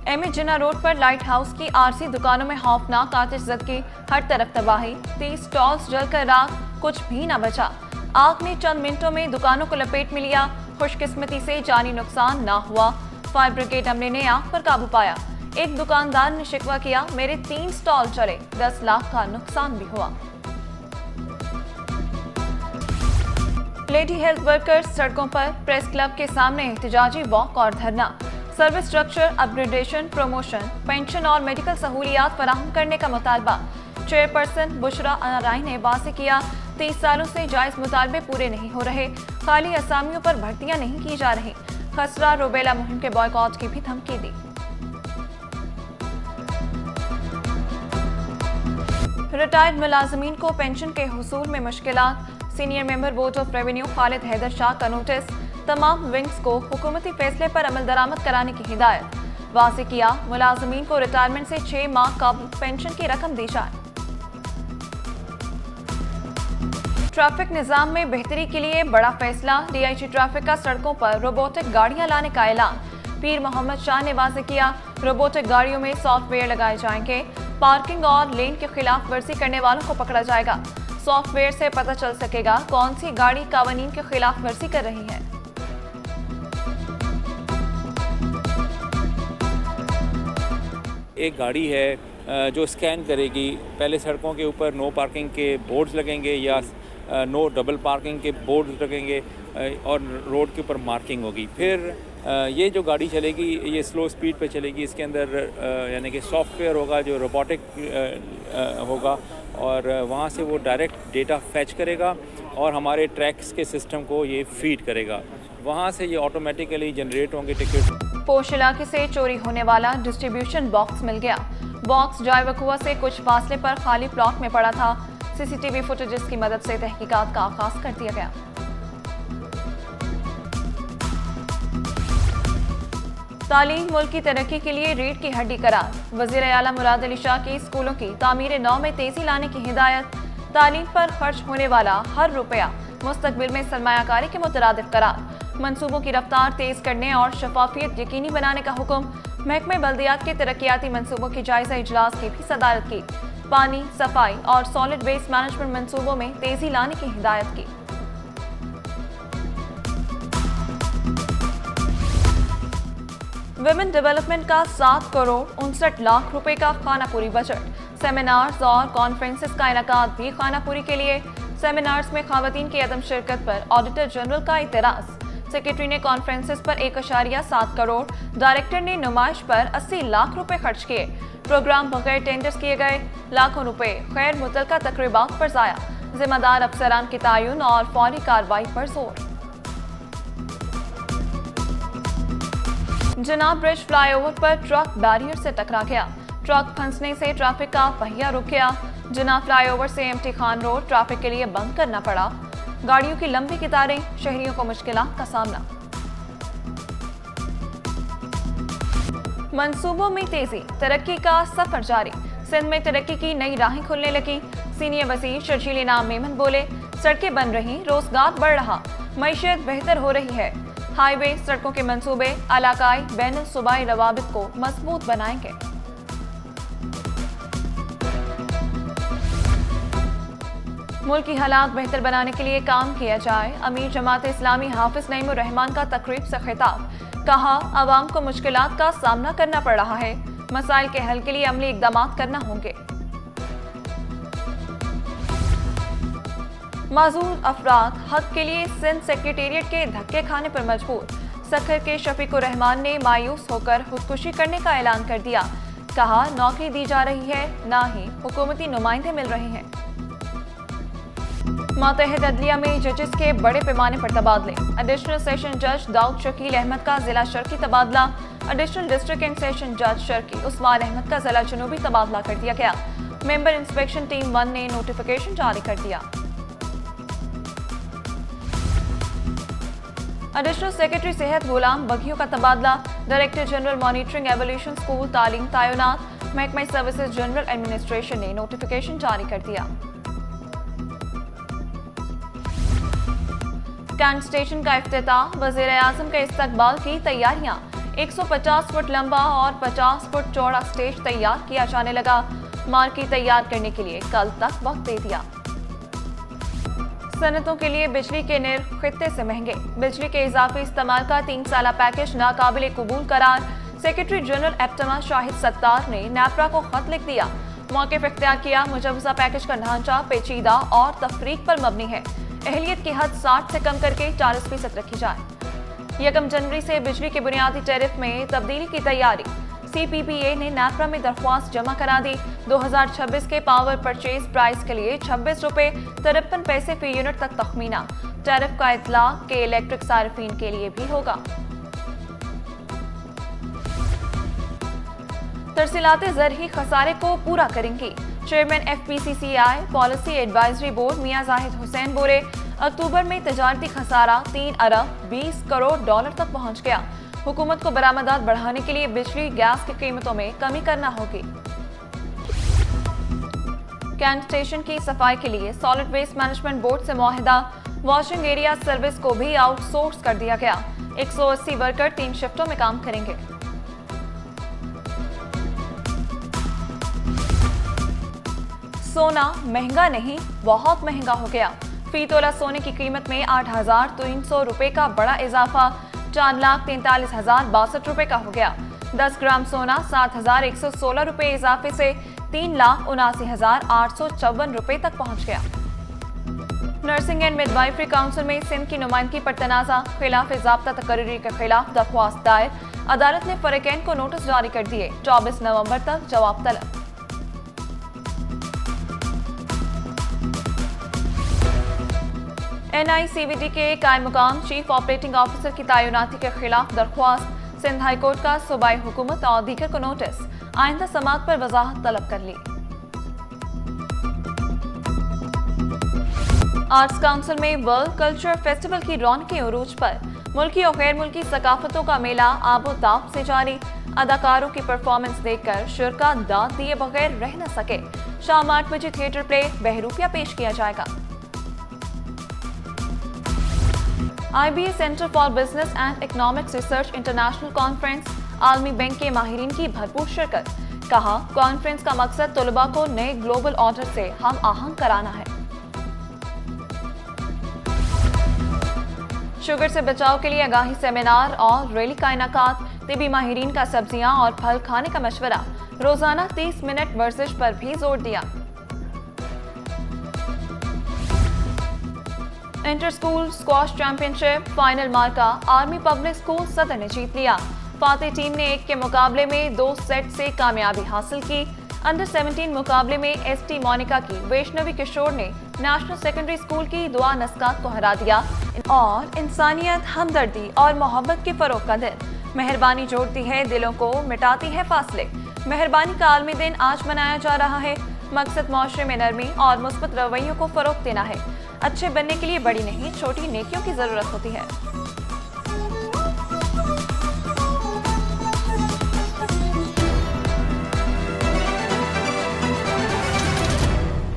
MA जिन्ना road पर light house की RC दुकानों में खौफनाक आतिशज़दगी, हर तरफ तबाही, 30 स्टॉल्स जलकर राख, कुछ भी न बचा। आग ने चंद मिनटों में दुकानों को लपेट में लिया। खुशकिस्मती से जानी नुकसान ना हुआ। फायर ब्रिगेड अमले ने आग पर काबू पाया। एक दुकानदार ने शिकवा किया, मेरे 3 स्टॉल चले, 10 लाख का नुकसान भी हुआ। लेडी हेल्थ वर्कर्स सड़कों पर, प्रेस क्लब के सामने एहतजाजी वॉक और धरना। Service structure upgradation, promotion, pension और मेडिकल सहूलियात फराहम करने का मुतालबा। चेयरपर्सन बुशरा अनाराई ने वाज़ेह किया, 30 सालों से जायज मुतालबे पूरे नहीं हो रहे, खाली असामियों पर भर्तियां नहीं की जा रही। खसरा रूबेला मुहिम के बॉयकॉट की भी धमकी दी। रिटायर्ड मुलाजमीन को पेंशन के हुसूल में मुश्किलात। Senior member board of revenue Khalid Haider Shah का नोटिस। तमाम विंग्स को हुकूमती फैसले पर अमल दरामद कराने की हिदायत। वाज़ेह किया, मुलाजमीन को रिटायरमेंट से 6 माह कबल पेंशन की रकम दी जाए। ट्रैफिक निजाम में बेहतरी के लिए बड़ा फैसला। डीआईजी ट्रैफिक का सड़कों पर रोबोटिक गाड़ियां लाने का ऐलान। पीर मोहम्मद शाह ने वाज़ेह किया, रोबोटिक गाड़ियों में सॉफ्टवेयर लगाए जाएंगे। पार्किंग और लेन के खिलाफ वर्जी करने वालों को पकड़ा जाएगा। सॉफ्टवेयर से पता चल सकेगा कौन सी गाड़ी कानून के खिलाफ वर्जी कर रही है। एक गाड़ी है जो स्कैन करेगी, पहले सड़कों के ऊपर नो पार्किंग के बोर्ड्स लगेंगे या नो डबल पार्किंग के बोर्ड्स लगेंगे और रोड के ऊपर मार्किंग होगी। फिर ये जो गाड़ी चलेगी ये स्लो स्पीड पे चलेगी। इसके अंदर यानी कि सॉफ्टवेयर होगा जो रोबोटिक होगा और वहाँ से वो डायरेक्ट डेटा फैच करेगा और हमारे ट्रैक्स के सिस्टम को ये फीड करेगा। वहाँ से ये ऑटोमेटिकली जनरेट होंगे टिकट। पोश इलाके से चोरी होने वाला डिस्ट्रीब्यूशन बॉक्स मिल गया। बॉक्स जायवकुआ से कुछ फासले पर खाली प्लॉट में पड़ा था। सीसीटीवी फुटेजेस की मदद से तहकीकात का आगाज कर दिया गया। तालीम मुल्क की तरक्की के लिए रीढ़ की हड्डी करार। वज़ीर आला मुराद अली शाह की स्कूलों की तामीर नौ में तेजी लाने की हिदायत। तालीम पर खर्च होने वाला हर रुपया मुस्तकबिल में सरमायाकारी के मुतरादिफ करार। मंसूबों की रफ्तार तेज करने और शफाफियत यकीनी बनाने का हुक्म। महकमे बल्दियात के तरक्याती मंसूबों की जायजा इजलास की भी सदारत की। पानी, सफाई और सॉलिड वेस्ट मैनेजमेंट मंसूबों में तेजी लाने की हिदायत की। विमेन डेवलपमेंट का 7 करोड़ 59 लाख रुपए का खानापुरी बजट। सेमिनार्स और कॉन्फ्रेंसेस का इनेकाद भी खानापुरी के लिए। सेमिनार्स में खवातीन की अदम शिरकत पर ऑडिटर जनरल का इतराज। सेक्रेटरी ने कॉन्फ्रेंसेस पर 1.7 करोड़, डायरेक्टर ने नुमाइश पर 80 लाख रुपए खर्च किए। प्रोग्राम बगैर टेंडर्स किए गए। लाखों रुपए गैर मुतल्लका तकरीबात पर जाया। जिम्मेदार अफसरान के तयन और फौरी कार्रवाई पर जोर। जनाब ब्रिज फ्लाईओवर पर ट्रक बैरियर से टकरा गया। ट्रक फंसने से ट्रैफिक का पहिया रुक गया। जनाब फ्लाईओवर से एमटी खान रोड ट्रैफिक के लिए बंद करना पड़ा। गाड़ियों की लंबी कतारें, शहरियों को मुश्किलात का सामना। मंसूबों में तेजी, तरक्की का सफर जारी। सिंध में तरक्की की नई राहें खुलने लगी। सीनियर वजीर शर्जील इनाम मेमन बोले, सड़कें बन रही, रोजगार बढ़ रहा, मईशत बेहतर हो रही है। हाईवे, सड़कों के मंसूबे इलाकाई बैन सूबाई रवाबित को मजबूत बनाएंगे। मुल्क की हालात बेहतर बनाने के लिए काम किया जाए। अमीर जमात इस्लामी हाफिज नईमुर रहमान का तकरीब से खिताब। कहा, अवाम को मुश्किलात का सामना करना पड़ रहा है, मसाइल के हल के लिए अमली इकदाम करना होंगे। माजूर अफराद हक के लिए सिंध सेक्रेटेरिएट के धक्के खाने पर मजबूर। सखर के शफीकुर रहमान ने मायूस होकर खुदकुशी करने का ऐलान कर दिया। कहा, नौकरी दी जा रही है, ना ही हुकूमती नुमाइंदे मिल रहे हैं। मातहत अदलिया में जजेस के बड़े पैमाने पर तबादले। एडिशनल सेशन जज दाऊद शकील अहमद का जिला शर्की तबादला। एडिशनल डिस्ट्रिक्ट एंड सेशन जज शर्की उस्मान अहमद का जिला जनूबी तबादला कर दिया गया। मेंबर इंस्पेक्शन टीम 1 ने नोटिफिकेशन जारी कर दिया। एडिशनल सेक्रेटरी सेहत गुलाम बघियों का तबादला। Director general monitoring evolution school तालीम तैनात। महकमा सर्विसेज जनरल एडमिनिस्ट्रेशन ने नोटिफिकेशन जारी कर दिया। कैंट स्टेशन का इफ्तिताह। वज़ीर आज़म के इस्तकबाल की तैयारियां। 150 फुट लंबा और 50 फुट चौड़ा स्टेज तैयार किया जाने लगा। मार्केट तैयार करने के लिए कल तक वक्त दे दिया। सनतों के लिए बिजली के निर्ख खित्ते से महंगे। बिजली के इजाफी इस्तेमाल का 3 साला पैकेज नाकाबिले कबूल करार। सेक्रेटरी जनरल एप्टमा शाहिद सत्तार ने नैपरा को खत लिख दिया। मौक़िफ़ इख्तियार किया। मुजवज़ा पैकेज का ढांचा पेचीदा और तफरीक पर मबनी है। अहलियत की हद 60 से कम करके 40% रखी जाए। 1 जनवरी से बिजली के बुनियादी टैरिफ में तब्दीली की तैयारी। CPPA ने नैपरा में दरख्वास्त जमा करा दी। 2026 के पावर परचेज प्राइस के लिए 26 रुपए 53 पैसे फी यूनिट तक तखमीना। टैरिफ का इतलाक के इलेक्ट्रिक सार्फिन के लिए भी होगा। तरसीलाते ज़रही खसारे को पूरा करेंगी। Chairman FPCCI policy advisory board Mian Zahid Hussain बोले, अक्टूबर में तजारती खसारा 3 अरब 20 करोड़ डॉलर तक पहुंच गया। हुकूमत को बरामदात बढ़ाने के लिए बिजली गैस की कीमतों में कमी करना होगी। कैंट स्टेशन की सफाई के लिए सॉलिड वेस्ट मैनेजमेंट बोर्ड से मुआहिदा। वॉशिंग एरिया सर्विस को भी आउटसोर्स कर दिया गया। 180 वर्कर 3 शिफ्टों में काम करेंगे। सोना महंगा नहीं, बहुत महंगा हो गया। फी तोला सोने की कीमत में 8,300 रुपए का बड़ा इजाफा 4,43,062 रुपए का हो गया। 10 ग्राम सोना 7,116 रुपए इजाफे से 3,79,854 रुपए तक पहुंच गया। नर्सिंग एंड मिडवाइफरी काउंसिल में सिंध की नुमाइंदगी पर तनाज़ा। खिलाफ ज़ाब्ता तकर्री के खिलाफ दरख्वास्त दायर। अदालत ने फरीकैन को नोटिस जारी कर दिए। 24 नवंबर तक जवाब तलब। NICVD के कायम मुकाम चीफ ऑपरेटिंग ऑफिसर की तैनाती के खिलाफ दरख्वास्त। सिंध हाई कोर्ट का सूबाई हुकूमत और दीगर को नोटिस। आइंदा समाअत पर वजाहत तलब कर ली। आर्ट्स काउंसिल में वर्ल्ड कल्चर फेस्टिवल की रौनकें उरूज पर। मुल्की और गैर मुल्की सकाफतों का मेला आबोताब से जारी। अदाकारों की परफॉर्मेंस देखकर शुरका दाद दिए बगैर रह न सके। शाम 8 बजे थिएटर प्ले बहरूपिया पेश किया जाएगा। IBA centre for business and economics research international conference. आलमी बैंक के माहिरीन की भरपूर शिरकत। कहा, कॉन्फ्रेंस का मकसद तलबा को नए ग्लोबल ऑर्डर से हम आहंग कराना है। शुगर से बचाव के लिए आगाही सेमिनार और रैली का इनेकाद। तिबी माहिरीन का सब्जियां और फल खाने का मशवरा। रोजाना 30 मिनट वर्जिश पर भी जोर दिया। Inter school squash championship final मार्का आर्मी पब्लिक स्कूल सदर ने जीत लिया। फातेह टीम ने 1 के मुकाबले में 2 सेट से कामयाबी हासिल की। अंडर 17 मुकाबले में ST मोनिका की वैष्णवी किशोर ने नेशनल सेकेंडरी स्कूल की दुआ नस्कात को हरा दिया। और इंसानियत, हमदर्दी और मोहब्बत के फरोग का दिन। मेहरबानी जोड़ती है दिलों को, मिटाती है फासले। मेहरबानी का आलमी दिन आज मनाया जा रहा है। मकसद माशरे में नरमी और मुस्बत रवैयों को फरोग देना है। अच्छे बनने के लिए बड़ी नहीं, छोटी नेकियों की जरूरत होती है।